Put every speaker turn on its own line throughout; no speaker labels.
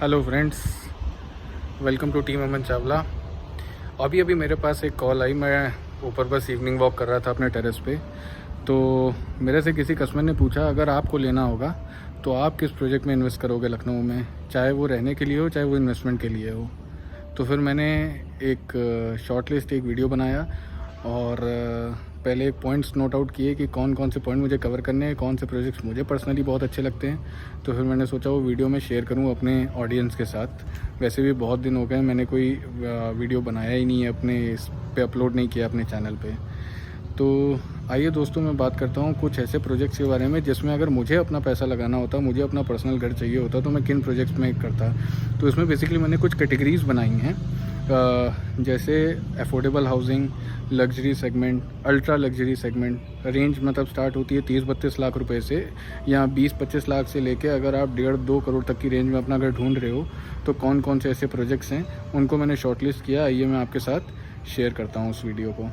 Hello friends, welcome to team Aman Chawla. अभी मेरे पास एक कॉल आई। मैं ऊपर बस इवनिंग वॉक कर रहा था अपने टेरेस पे, तो मेरे से किसी कस्टमर ने पूछा अगर आपको लेना होगा तो आप किस प्रोजेक्ट में इन्वेस्ट करोगे लखनऊ में, चाहे वो रहने के लिए हो चाहे वो इन्वेस्टमेंट के लिए हो। तो फिर मैंने एक शॉर्ट लिस्ट एक वीडियो बनाया और पहले एक पॉइंट्स नोट आउट किए कि कौन कौन से पॉइंट मुझे कवर करने हैं, कौन से प्रोजेक्ट्स मुझे पर्सनली बहुत अच्छे लगते हैं। तो फिर मैंने सोचा वो वीडियो में शेयर करूं अपने ऑडियंस के साथ। वैसे भी बहुत दिन हो गए, मैंने कोई वीडियो बनाया ही नहीं है, अपने इस पे अपलोड नहीं किया अपने चैनल पे। तो आइए दोस्तों, मैं बात करता हूँ कुछ ऐसे प्रोजेक्ट्स के बारे में जिसमें अगर मुझे अपना पैसा लगाना होता, मुझे अपना पर्सनल घर चाहिए होता, तो मैं किन प्रोजेक्ट्स में करता। तो इसमें बेसिकली मैंने कुछ कैटेगरीज बनाई हैं, जैसे affordable housing, luxury segment, ultra luxury segment. Range मतलब स्टार्ट होती है 30-32 लाख रुपए से, या 20-25 लाख से लेके अगर आप 1.5-2 करोड़ तक की रेंज में अपना घर ढूंढ रहे हो तो कौन कौन से ऐसे प्रोजेक्ट्स हैं उनको मैंने शॉर्टलिस्ट किया। आइए मैं आपके साथ शेयर करता हूँ उस वीडियो को।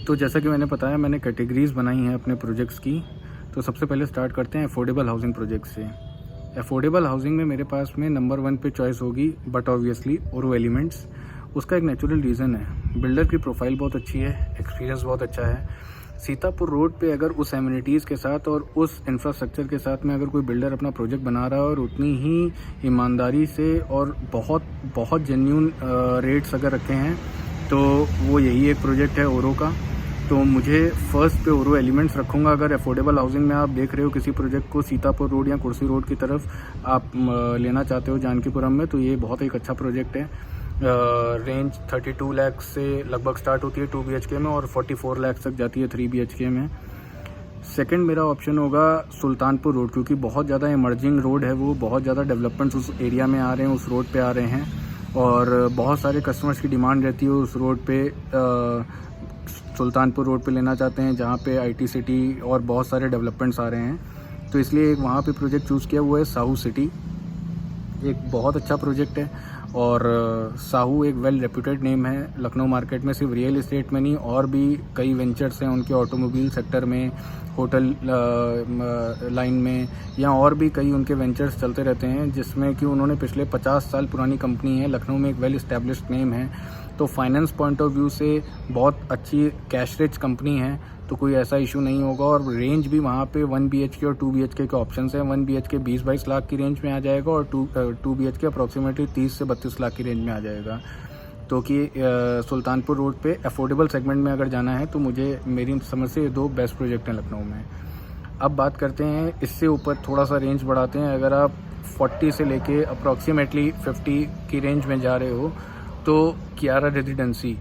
तो जैसा कि मैंने बताया, मैंने कैटेगरीज बनाई हैं अपने प्रोजेक्ट्स की। तो सबसे पहले स्टार्ट करते हैं अफोर्डेबल हाउसिंग प्रोजेक्ट से। अफोर्डेबल हाउसिंग में मेरे पास में नंबर 1 पे चॉइस होगी बट ऑब्वियसली ओरो एलिमेंट्स। उसका एक नेचुरल रीज़न है, बिल्डर की प्रोफाइल बहुत अच्छी है, एक्सपीरियंस बहुत अच्छा है। सीतापुर रोड पे अगर उस एमिनिटीज़ के साथ और उस इंफ्रास्ट्रक्चर के साथ में अगर कोई बिल्डर अपना प्रोजेक्ट बना रहा है और उतनी ही ईमानदारी से और बहुत बहुत जेन्यून रेट्स अगर रखे हैं, तो वो यही एक प्रोजेक्ट है ओरो का। तो मुझे फर्स्ट पे ओरो एलिमेंट्स रखूँगा। अगर अफोर्डेबल हाउसिंग में आप देख रहे हो किसी प्रोजेक्ट को सीतापुर रोड या कुर्सी रोड की तरफ आप लेना चाहते हो जानकीपुरम में, तो ये बहुत एक अच्छा प्रोजेक्ट है। रेंज 32 लाख से लगभग स्टार्ट होती है 2 BHK में और 44 लाख तक जाती है 3 BHK में। सेकंड मेरा ऑप्शन होगा सुल्तानपुर रोड, क्योंकि बहुत ज़्यादा इमर्जिंग रोड है वो, बहुत ज़्यादा डेवलपमेंट्स उस एरिया में आ रहे हैं, उस रोड पे आ रहे हैं और बहुत सारे कस्टमर्स की डिमांड रहती है उस रोड पे। सुल्तानपुर रोड पे लेना चाहते हैं जहाँ पे IT सिटी और बहुत सारे डेवलपमेंट्स आ रहे हैं, तो इसलिए एक वहाँ पे प्रोजेक्ट चूज़ किया, वो है साहू सिटी। एक बहुत अच्छा प्रोजेक्ट है और साहू एक वेल रेप्यूटेड नेम है लखनऊ मार्केट में, सिर्फ रियल इस्टेट में नहीं और भी कई वेंचर्स हैं उनके, ऑटोमोबाइल सेक्टर में, होटल लाइन में, या और भी कई उनके वेंचर्स चलते रहते हैं, जिसमें कि उन्होंने पिछले 50 साल पुरानी कंपनी है, लखनऊ में एक वेल इस्टेब्लिश्ड नेम है। तो फाइनेंस पॉइंट ऑफ व्यू से बहुत अच्छी कैश रिच कंपनी है, तो कोई ऐसा इशू नहीं होगा। और रेंज भी वहाँ पे 1 BHK और 2 BHK के ऑप्शंस हैं। 1 BHK 20-22 लाख की रेंज में आ जाएगा और 2 BHK अप्रॉक्सीमेटली 30 से 32 लाख की रेंज में आ जाएगा। तो कि सुल्तानपुर रोड पे अफोर्डेबल सेगमेंट में अगर जाना है तो मुझे मेरी समझ से ये 2 बेस्ट प्रोजेक्ट हैं लखनऊ में। अब बात करते हैं इससे ऊपर, थोड़ा सा रेंज बढ़ाते हैं। अगर आप 40 से लेके अप्रॉक्सीमेटली 50 की रेंज में जा रहे हो तो Kiara residency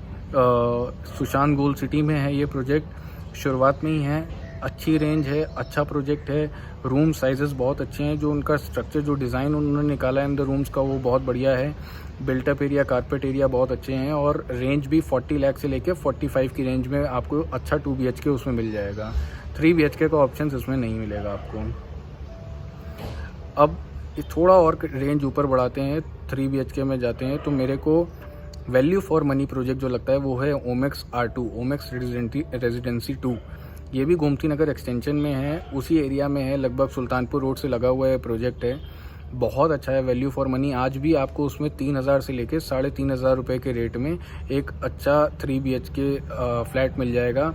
Sushant gold city में है ये प्रोजेक्ट। शुरुआत में ही है, अच्छी रेंज है, अच्छा प्रोजेक्ट है। रूम साइजेस बहुत अच्छे हैं, जो उनका स्ट्रक्चर, जो डिज़ाइन उन्होंने निकाला है इन द रूम्स का, वो बहुत बढ़िया है। बिल्टअप एरिया, कारपेट एरिया बहुत अच्छे हैं और रेंज भी 40 लाख से लेके 45 की रेंज में आपको अच्छा 2 BHK उसमें मिल जाएगा। 3 BHK का ऑप्शन इसमें नहीं मिलेगा आपको। अब थोड़ा और रेंज ऊपर बढ़ाते हैं, 3 BHK में जाते हैं, तो मेरे को वैल्यू फॉर मनी प्रोजेक्ट जो लगता है वो है ओमेक्स R2, ओमेक्स रेजिडेंसी 2। ये भी गोमती नगर एक्सटेंशन में है, उसी एरिया में है, लगभग सुल्तानपुर रोड से लगा हुआ है प्रोजेक्ट है। बहुत अच्छा है, वैल्यू फॉर मनी। आज भी आपको उसमें 3000 से लेके 3500 रुपये के रेट में एक अच्छा 3 BHK फ्लैट मिल जाएगा।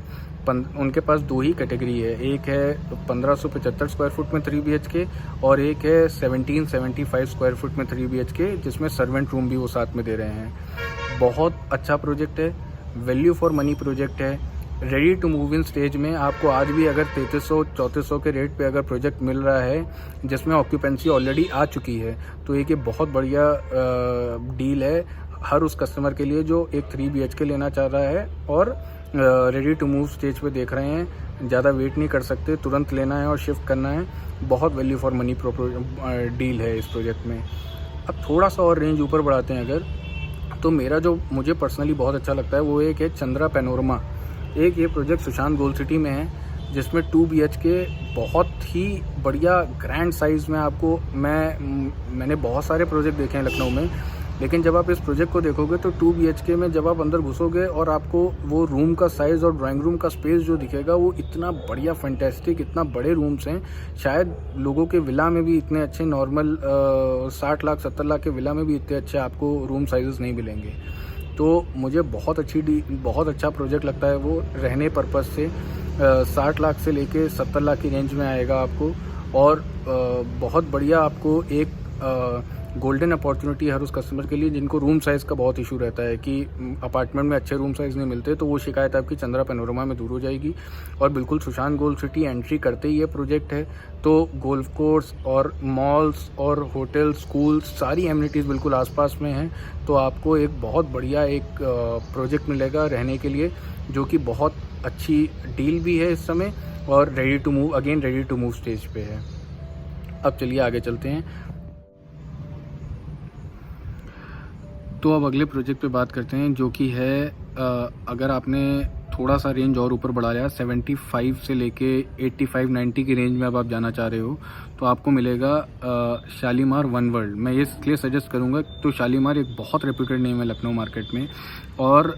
उनके पास 2 ही कैटेगरी है, एक है 1575 स्क्वायर फुट में 3 BHK और एक है 1775 स्क्वायर फुट में 3 BHK, जिसमें सर्वेंट रूम भी वो साथ में दे रहे हैं। बहुत अच्छा प्रोजेक्ट है, वैल्यू फॉर मनी प्रोजेक्ट है, ready to move in stage में। आपको आज भी अगर 3300-3400 के रेट पे अगर प्रोजेक्ट मिल रहा है जिसमें ऑक्यूपेंसी ऑलरेडी आ चुकी है, तो एक ये बहुत बढ़िया डील है हर उस कस्टमर के लिए जो एक 3 BHK लेना चाह रहा है और रेडी टू मूव स्टेज पे देख रहे हैं, ज़्यादा वेट नहीं कर सकते, तुरंत लेना है और शिफ्ट करना है। बहुत वैल्यू फॉर मनी डील है इस प्रोजेक्ट में। अब थोड़ा सा और रेंज ऊपर बढ़ाते हैं अगर, तो मेरा जो मुझे पर्सनली बहुत अच्छा लगता है वो एक है चंद्रा पैनोरमा। एक ये प्रोजेक्ट सुशांत गोल्ड सिटी में है, जिसमें 2 BHK बहुत ही बढ़िया ग्रैंड साइज़ में आपको, मैंने बहुत सारे प्रोजेक्ट देखे हैं लखनऊ में, लेकिन जब आप इस प्रोजेक्ट को देखोगे तो 2 BHK में जब आप अंदर घुसोगे और आपको वो रूम का साइज़ और ड्राइंग रूम का स्पेस जो दिखेगा वो इतना बढ़िया फैंटेस्टिक, इतना बड़े रूम्स हैं। शायद लोगों के विला में भी इतने अच्छे नॉर्मल 60 लाख 70 लाख के विला में भी इतने अच्छे आपको रूम साइजेस नहीं मिलेंगे। तो मुझे बहुत अच्छा प्रोजेक्ट लगता है वो, रहने पर्पज़ से 60 लाख से लेके 70 लाख की रेंज में आएगा आपको। और बहुत बढ़िया आपको एक गोल्डन अपॉर्चुनिटी है हर उस कस्टमर के लिए जिनको रूम साइज़ का बहुत इशू रहता है कि अपार्टमेंट में अच्छे रूम साइज़ नहीं मिलते, तो वो शिकायत आपकी चंद्रा पैनोरमा में दूर हो जाएगी। और बिल्कुल सुशांत गोल्ड सिटी एंट्री करते ही ये प्रोजेक्ट है, तो गोल्फ कोर्स और मॉल्स और होटल, स्कूल्स, सारी एमिनिटीज़ बिल्कुल आसपास में हैं। तो आपको एक बहुत बढ़िया एक प्रोजेक्ट मिलेगा रहने के लिए, जो कि बहुत अच्छी डील भी है इस समय और रेडी टू मूव स्टेज पे है। अब चलिए आगे चलते हैं। तो अब अगले प्रोजेक्ट पे बात करते हैं, जो कि है अगर आपने थोड़ा सा रेंज और ऊपर बढ़ा लिया, 75 से लेके 85-90 की रेंज में अब आप जाना चाह रहे हो, तो आपको मिलेगा शालीमार वन वर्ल्ड। मैं ये इसलिए सजेस्ट करूँगा, तो शालीमार एक बहुत रेप्यूटेड नेम है लखनऊ मार्केट में, और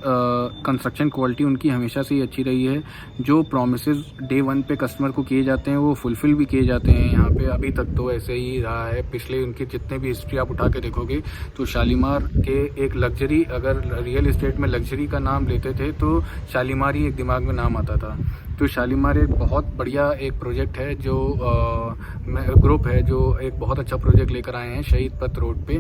कंस्ट्रक्शन क्वालिटी उनकी हमेशा से ही अच्छी रही है। जो प्रॉमिसेस डे 1 पे कस्टमर को किए जाते हैं वो फुलफ़िल भी किए जाते हैं यहाँ पे। अभी तक तो ऐसे ही रहा है, पिछले उनके जितने भी हिस्ट्री आप उठा के देखोगे तो शालीमार के एक लग्जरी, अगर रियल इस्टेट में लग्जरी का नाम लेते थे तो शालीमार ही एक दिमाग में नाम आता था। तो शालीमार एक बहुत बढ़िया एक प्रोजेक्ट है, जो ग्रुप है जो एक बहुत अच्छा प्रोजेक्ट लेकर आए हैं शहीद पथ रोड पे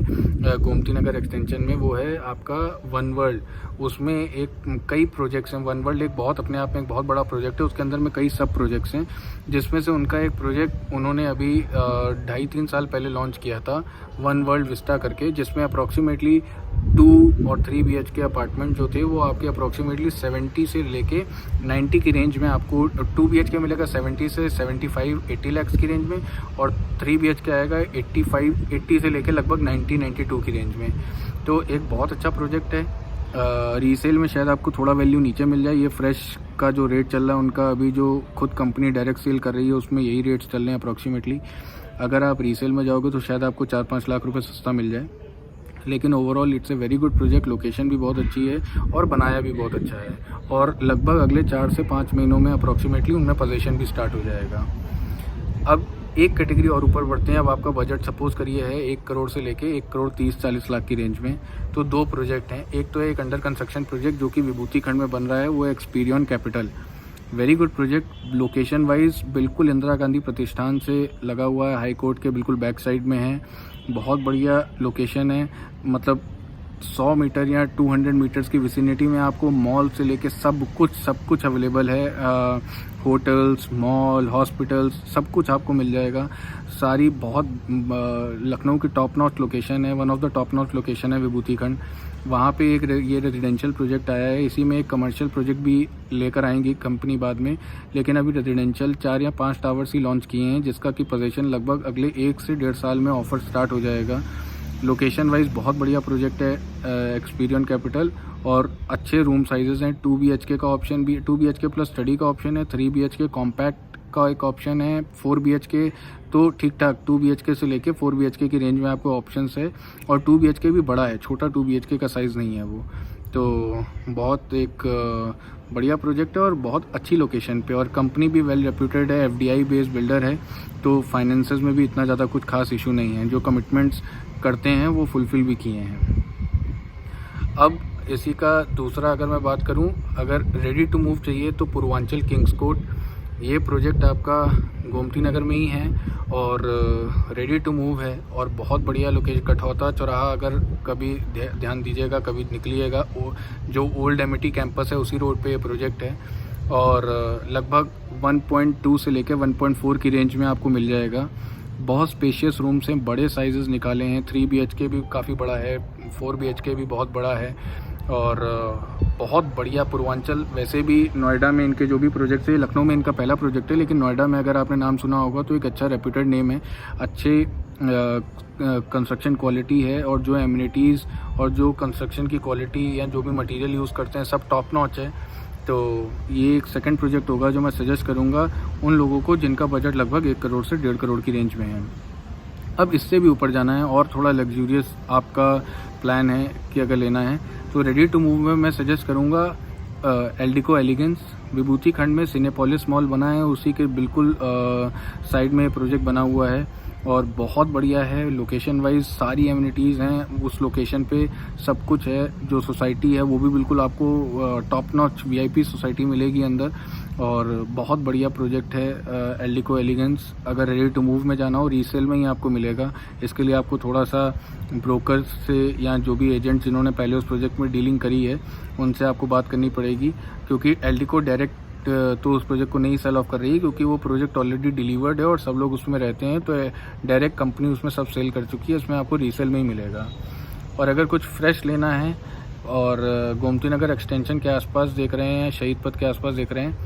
गोमती नगर एक्सटेंशन में। वो है आपका वन वर्ल्ड। उसमें एक कई प्रोजेक्ट्स हैं। वन वर्ल्ड एक बहुत अपने आप में एक बहुत बड़ा प्रोजेक्ट है, उसके अंदर में कई सब प्रोजेक्ट्स हैं, जिसमें से उनका एक प्रोजेक्ट उन्होंने अभी 2.5-3 साल पहले लॉन्च किया था, वन वर्ल्ड विस्टा करके, जिसमें अप्रॉक्सीमेटली 2 और 3 BHK अपार्टमेंट जो थे वो आपके अप्रॉक्सीमेटली 70 से लेके 90 की रेंज में आपको 2 BHK मिलेगा 70 से 75-80 लाख की रेंज में, और 3 BHK आएगा 80 से लेके लगभग 92 की रेंज में। तो एक बहुत अच्छा प्रोजेक्ट है। रीसेल में शायद आपको थोड़ा वैल्यू नीचे मिल जाए। ये फ्रेश का जो रेट चल रहा है उनका, अभी जो खुद कंपनी डायरेक्ट सेल कर रही है उसमें यही रेट्स चल रहे हैं अप्रॉक्सीमेटली। अगर आप रीसेल में जाओगे तो शायद आपको 4-5 लाख रुपए सस्ता मिल जाए। लेकिन overall it's a very good project. Location भी बहुत अच्छी है और बनाया भी बहुत अच्छा है, और लगभग अगले 4 से 5 महीनों में अप्रॉक्सीमेटली उनमें पोजीशन भी स्टार्ट हो जाएगा। अब एक कैटेगरी और ऊपर बढ़ते हैं। अब आपका बजट सपोज करिए है 1 करोड़ से लेके 1,30,40 लाख की रेंज में, तो 2 प्रोजेक्ट हैं। एक तो है एक अंडर कंस्ट्रक्शन प्रोजेक्ट जो कि विभूति खंड में बन रहा है, वो Experion Capital. Very good project, location wise बिल्कुल इंदिरा गांधी प्रतिष्ठान से लगा हुआ है, हाई कोर्ट के बिल्कुल बैक साइड में है। बहुत बढ़िया लोकेशन है, मतलब 100 मीटर या 200 मीटर्स की विसिनिटी में आपको मॉल से लेके सब कुछ अवेलेबल है। होटल्स, मॉल, हॉस्पिटल्स, सब कुछ आपको मिल जाएगा। सारी बहुत लखनऊ की टॉप नॉच लोकेशन है, one of the top notch location है विभूति खंड। वहाँ पे एक ये रेजिडेंशियल प्रोजेक्ट आया है, इसी में एक कमर्शियल प्रोजेक्ट भी लेकर आएंगी कंपनी बाद में, लेकिन अभी रेजिडेंशियल 4 या 5 टावर्स ही लॉन्च किए हैं, जिसका कि पोजीशन लगभग अगले 1 से 1.5 साल में ऑफर स्टार्ट हो जाएगा। लोकेशन वाइज बहुत बढ़िया प्रोजेक्ट है एक्सपीरियन कैपिटल, और अच्छे रूम साइजेस हैं। 2 BHK का ऑप्शन भी, 2 BHK प्लस स्टडी का ऑप्शन है, 3 BHK कॉम्पैक्ट का एक ऑप्शन है, 4 BHK तो ठीक ठाक 2 BHK से लेके 4 BHK की रेंज में आपको ऑप्शंस है, और 2 BHK भी बड़ा है, छोटा 2 BHK का साइज़ नहीं है वो। तो बहुत एक बढ़िया प्रोजेक्ट है और बहुत अच्छी लोकेशन पे, और कंपनी भी वेल रेप्यूटेड है, FDI बेस्ड बिल्डर है, तो फाइनेंसेस में भी इतना ज़्यादा कुछ खास इशू नहीं है। जो कमिटमेंट्स करते हैं वो फुलफ़िल भी किए हैं। अब इसी का दूसरा अगर मैं बात करूं, अगर रेडी टू मूव चाहिए तो पूर्वांचल किंग्स कोर्ट, ये प्रोजेक्ट आपका गोमती नगर में ही है और रेडी टू मूव है, और बहुत बढ़िया लोकेशन। कठौता चौराहा अगर कभी ध्यान दीजिएगा, कभी निकलिएगा, जो ओल्ड एमिटी कैंपस है उसी रोड पे ये प्रोजेक्ट है, और लगभग 1.2 से लेकर 1.4 की रेंज में आपको मिल जाएगा। बहुत स्पेशियस रूम्स हैं, बड़े साइजेस निकाले हैं। 3 BHK भी काफ़ी बड़ा है, 4 BHK भी बहुत बड़ा है, और बहुत बढ़िया पूर्वांचल। वैसे भी नोएडा में इनके जो भी प्रोजेक्ट्स है, लखनऊ में इनका पहला प्रोजेक्ट है, लेकिन नोएडा में अगर आपने नाम सुना होगा तो एक अच्छा रेप्यूटेड नेम है, अच्छे कंस्ट्रक्शन क्वालिटी है, और जो एमिनिटीज़ और जो कंस्ट्रक्शन की क्वालिटी या जो भी मटेरियल यूज़ करते हैं सब टॉप नॉच है। तो ये एक सेकंड प्रोजेक्ट होगा जो मैं सजेस्ट करूंगा उन लोगों को जिनका बजट लगभग 1 करोड़ से 1.5 करोड़ की रेंज में है। अब इससे भी ऊपर जाना है और थोड़ा लग्जूरियस आपका प्लान है कि अगर लेना है तो रेडी टू मूव में मैं सजेस्ट करूँगा एल्डिको एलिगेंस। विभूति खंड में सिनेपोलिस मॉल बना है, उसी के बिल्कुल साइड में प्रोजेक्ट बना हुआ है और बहुत बढ़िया है। लोकेशन वाइज सारी एमिनिटीज़ हैं उस लोकेशन पे, सब कुछ है। जो सोसाइटी है वो भी बिल्कुल आपको टॉप नॉच वीआईपी सोसाइटी मिलेगी अंदर और बहुत बढ़िया प्रोजेक्ट है एल्डिको एलिगेंस। अगर रेडी टू मूव में जाना हो रीसेल में ही आपको मिलेगा। इसके लिए आपको थोड़ा सा ब्रोकर से या जो भी एजेंट जिन्होंने पहले उस प्रोजेक्ट में डीलिंग करी है उनसे आपको बात करनी पड़ेगी, क्योंकि एल्डिको डायरेक्ट तो उस प्रोजेक्ट को नहीं सेल ऑफ कर रही है, क्योंकि वो प्रोजेक्ट ऑलरेडी डिलीवर्ड है और सब लोग उसमें रहते हैं। तो डायरेक्ट कंपनी उसमें सब सेल कर चुकी है, उसमें आपको रीसेल में ही मिलेगा। और अगर कुछ फ्रेश लेना है और गोमती नगर एक्सटेंशन के आसपास देख रहे हैं, शहीद पथ के आसपास देख रहे हैं,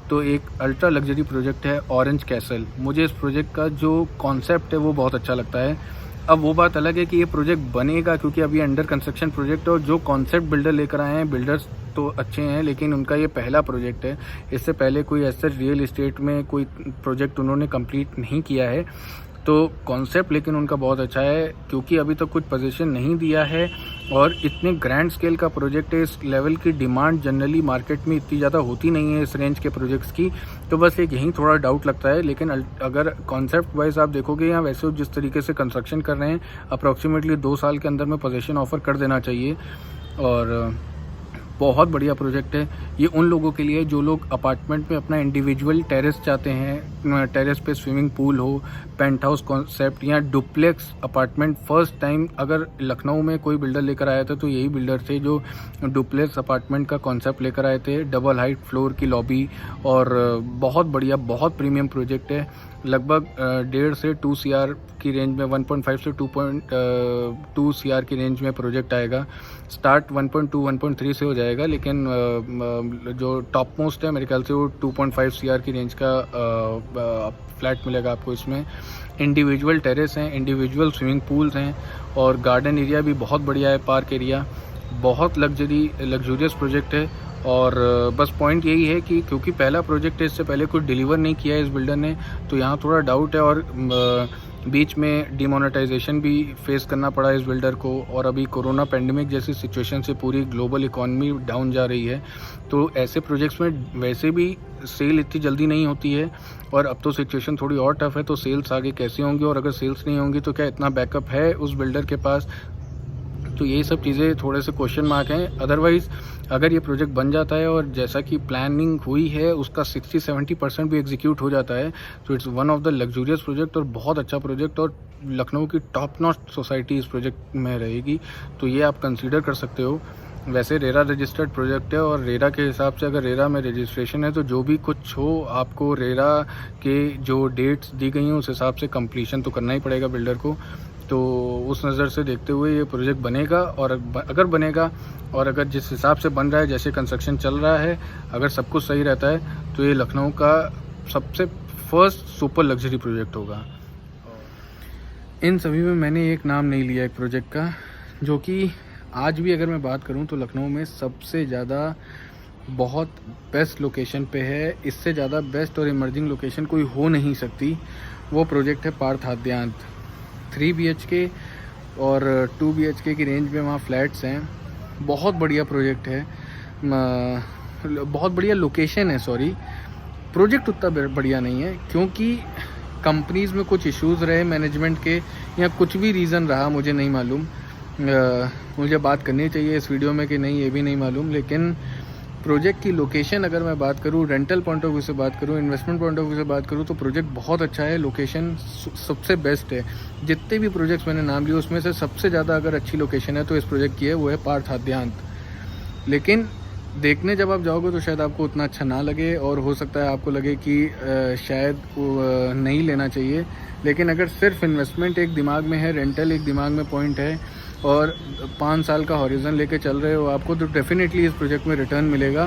तो एक अल्ट्रा लग्जरी प्रोजेक्ट है ऑरेंज कैसल। मुझे इस प्रोजेक्ट का जो कॉन्सेप्ट है वो बहुत अच्छा लगता है। अब वो बात अलग है कि ये प्रोजेक्ट बनेगा, क्योंकि अभी अंडर कंस्ट्रक्शन प्रोजेक्ट है और जो कॉन्सेप्ट बिल्डर लेकर आए हैं, बिल्डर्स तो अच्छे हैं लेकिन उनका ये पहला प्रोजेक्ट है। इससे पहले कोई ऐसा रियल इस्टेट में कोई प्रोजेक्ट उन्होंने कंप्लीट नहीं किया है। तो कॉन्सेप्ट लेकिन उनका बहुत अच्छा है, क्योंकि अभी तक कुछ पोजीशन नहीं दिया है और इतने ग्रैंड स्केल का प्रोजेक्ट है। इस लेवल की डिमांड जनरली मार्केट में इतनी ज़्यादा होती नहीं है इस रेंज के प्रोजेक्ट्स की। तो बस एक यहीं थोड़ा डाउट लगता है, लेकिन अगर कॉन्सेप्ट वाइज आप देखोगे यहाँ वैसे जिस तरीके से कंस्ट्रक्शन कर रहे हैं, अप्रॉक्सीमेटली 2 साल के अंदर में पोजीशन ऑफर कर देना चाहिए। और बहुत बढ़िया प्रोजेक्ट है ये उन लोगों के लिए जो लोग अपार्टमेंट में अपना इंडिविजुअल टेरेस चाहते हैं, टेरेस पे स्विमिंग पूल हो, पेंट हाउस कॉन्सेप्ट या डुप्लेक्स अपार्टमेंट। फर्स्ट टाइम अगर लखनऊ में कोई बिल्डर लेकर आया था तो यही बिल्डर थे जो डुप्लेक्स अपार्टमेंट का कॉन्सेप्ट लेकर आए थे। डबल हाइट फ्लोर की लॉबी और बहुत बढ़िया, बहुत प्रीमियम प्रोजेक्ट है। लगभग 1.5 से 2 CR की रेंज में, 1.5 से 2 CR की रेंज में प्रोजेक्ट आएगा। स्टार्ट 1.2 1.3 से हो जाएगा, लेकिन जो टॉप मोस्ट है मेरे ख्याल से वो 2.5 CR की रेंज का फ्लैट मिलेगा आपको। इसमें इंडिविजुअल टेरेस हैं, इंडिविजुअल स्विमिंग पूल्स हैं और गार्डन एरिया भी बहुत बढ़िया है, पार्क एरिया। बहुत लग्जूरियस प्रोजेक्ट है। और बस पॉइंट यही है कि क्योंकि पहला प्रोजेक्ट है, इससे पहले कुछ डिलीवर नहीं किया है इस बिल्डर ने, तो यहाँ थोड़ा डाउट है। और बीच में डिमोनेटाइजेशन भी फेस करना पड़ा इस बिल्डर को, और अभी कोरोना पेंडेमिक जैसी सिचुएशन से पूरी ग्लोबल इकॉनमी डाउन जा रही है। तो ऐसे प्रोजेक्ट्स में वैसे भी सेल इतनी जल्दी नहीं होती है और अब तो सिचुएशन थोड़ी और टफ है, तो सेल्स आगे कैसे होंगी, और अगर सेल्स नहीं होंगी तो क्या इतना बैकअप है उस बिल्डर के पास। तो यही सब चीज़ें थोड़े से क्वेश्चन मार्क हैं। अदरवाइज़ अगर ये प्रोजेक्ट बन जाता है और जैसा कि प्लानिंग हुई है उसका 60-70% भी एग्जीक्यूट हो जाता है, तो it's one of the luxurious project और बहुत अच्छा प्रोजेक्ट, और लखनऊ की टॉप नॉच सोसाइटी इस प्रोजेक्ट में रहेगी। तो ये आप कंसीडर कर सकते हो। वैसे रेरा रजिस्टर्ड प्रोजेक्ट है और रेरा के हिसाब से अगर रेरा में रजिस्ट्रेशन है तो जो भी कुछ हो आपको रेरा के जो डेट्स दी गई हैं उस हिसाब से कंप्लीशन तो करना ही पड़ेगा बिल्डर को। तो उस नज़र से देखते हुए ये प्रोजेक्ट बनेगा, और अगर बनेगा और अगर जिस हिसाब से बन रहा है, जैसे कंस्ट्रक्शन चल रहा है, अगर सब कुछ सही रहता है तो ये लखनऊ का सबसे फर्स्ट सुपर लग्जरी प्रोजेक्ट होगा। इन सभी में मैंने एक नाम नहीं लिया एक प्रोजेक्ट का, जो कि आज भी अगर मैं बात करूं तो लखनऊ में सबसे ज़्यादा बहुत बेस्ट लोकेशन पे है। इससे ज़्यादा बेस्ट और इमर्जिंग लोकेशन कोई हो नहीं सकती। वो प्रोजेक्ट है पार्थ आद्यांत। 3 BHK और 2 BHK की रेंज में वहाँ फ्लैट्स हैं। बहुत बढ़िया प्रोजेक्ट है, बहुत बढ़िया लोकेशन है। सॉरी, प्रोजेक्ट उतना बढ़िया नहीं है क्योंकि कंपनीज़ में कुछ इश्यूज़ रहे मैनेजमेंट के, या कुछ भी रीज़न रहा, मुझे नहीं मालूम। मुझे बात करनी चाहिए इस वीडियो में कि नहीं, ये भी नहीं मालूम। लेकिन प्रोजेक्ट की लोकेशन अगर मैं बात करूँ, रेंटल पॉइंट ऑफ व्यू से बात करूँ, इन्वेस्टमेंट पॉइंट ऑफ व्यू से बात करूँ, तो प्रोजेक्ट बहुत अच्छा है। लोकेशन सबसे बेस्ट है। जितने भी प्रोजेक्ट्स मैंने नाम लिए उसमें से सबसे ज़्यादा अगर अच्छी लोकेशन है तो इस प्रोजेक्ट की है, वो है पार्थ आद्यांत। लेकिन देखने जब आप जाओगे तो शायद आपको उतना अच्छा ना लगे, और हो सकता है आपको लगे कि शायद नहीं लेना चाहिए। लेकिन अगर सिर्फ इन्वेस्टमेंट एक दिमाग में है, रेंटल एक दिमाग में पॉइंट है, और 5 साल का हॉरिजन लेके चल रहे हो आपको, तो डेफिनेटली इस प्रोजेक्ट में रिटर्न मिलेगा।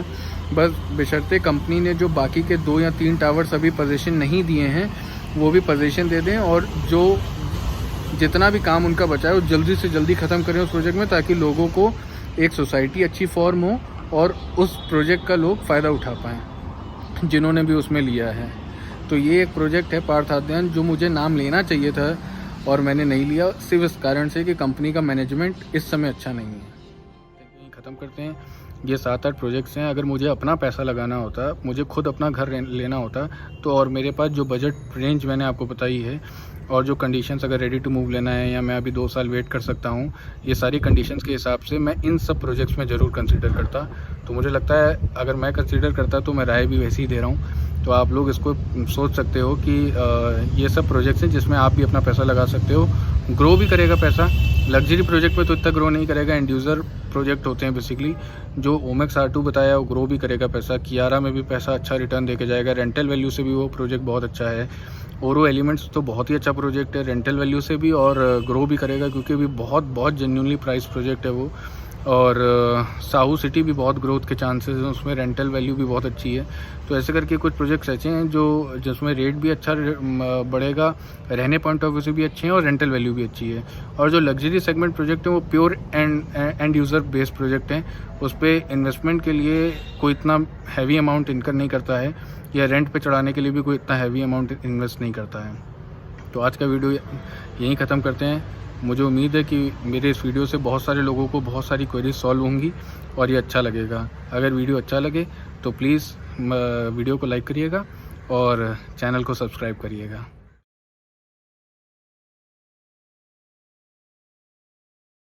बस बशर्ते कंपनी ने जो बाकी के 2 या 3 टावर्स अभी पोजीशन नहीं दिए हैं वो भी पोजीशन दे दें, और जो जितना भी काम उनका बचा है वो जल्दी से जल्दी ख़त्म करें उस प्रोजेक्ट में, ताकि लोगों को एक सोसाइटी अच्छी फॉर्म हो और उस प्रोजेक्ट का लोग फ़ायदा उठा पाएँ जिन्होंने भी उसमें लिया है। तो ये एक प्रोजेक्ट है पार्थ आद्यांत, जो मुझे नाम लेना चाहिए था और मैंने नहीं लिया सिर्फ इस कारण से कि कंपनी का मैनेजमेंट इस समय अच्छा नहीं है। यहीं ख़त्म करते हैं। ये 7-8 प्रोजेक्ट्स हैं। अगर मुझे अपना पैसा लगाना होता, मुझे खुद अपना घर लेना होता तो, और मेरे पास जो बजट रेंज मैंने आपको बताई है और जो कंडीशंस, अगर रेडी टू मूव लेना है या मैं अभी 2 साल वेट कर सकता हूँ, ये सारी कंडीशंस के हिसाब से मैं इन सब प्रोजेक्ट्स में ज़रूर कंसिडर करता। तो मुझे लगता है अगर मैं कंसिडर करता तो मैं राय भी वैसे ही दे रहा हूँ। तो आप लोग इसको सोच सकते हो कि ये सब प्रोजेक्ट्स हैं जिसमें आप भी अपना पैसा लगा सकते हो। ग्रो भी करेगा पैसा। लग्जरी प्रोजेक्ट में तो इतना ग्रो नहीं करेगा। एंड यूज़र प्रोजेक्ट होते हैं बेसिकली। जो ओमेक्स R2 बताया वो ग्रो भी करेगा पैसा। कियारा में भी पैसा अच्छा रिटर्न देके जाएगा। रेंटल वैल्यू से भी वो प्रोजेक्ट बहुत अच्छा है। ओरो एलिमेंट्स तो बहुत ही अच्छा प्रोजेक्ट है रेंटल वैल्यू से भी, और ग्रो भी करेगा क्योंकि भी बहुत जेन्युइनली प्राइस प्रोजेक्ट है वो। और साहू सिटी भी बहुत ग्रोथ के चांसेस हैं, उसमें रेंटल वैल्यू भी बहुत अच्छी है। तो ऐसे करके कुछ प्रोजेक्ट्स ऐसे हैं जो जिसमें रेट भी अच्छा बढ़ेगा, रहने पॉइंट ऑफ व्यू से भी अच्छे हैं और रेंटल वैल्यू भी अच्छी है। और जो लग्जरी सेगमेंट प्रोजेक्ट हैं वो pure end user based project हैं। उस पर इन्वेस्टमेंट के लिए कोई इतना हैवी अमाउंट इनकर नहीं करता है, या रेंट पे चढ़ाने के लिए भी कोई इतना हैवी अमाउंट इन्वेस्ट नहीं करता है। तो आज का वीडियो यहीं ख़त्म करते हैं। मुझे उम्मीद है कि मेरे इस वीडियो से बहुत सारे लोगों को बहुत सारी क्वेरीज सॉल्व होंगी और ये अच्छा लगेगा। अगर वीडियो अच्छा लगे तो प्लीज़ वीडियो को लाइक करिएगा और चैनल को सब्सक्राइब करिएगा।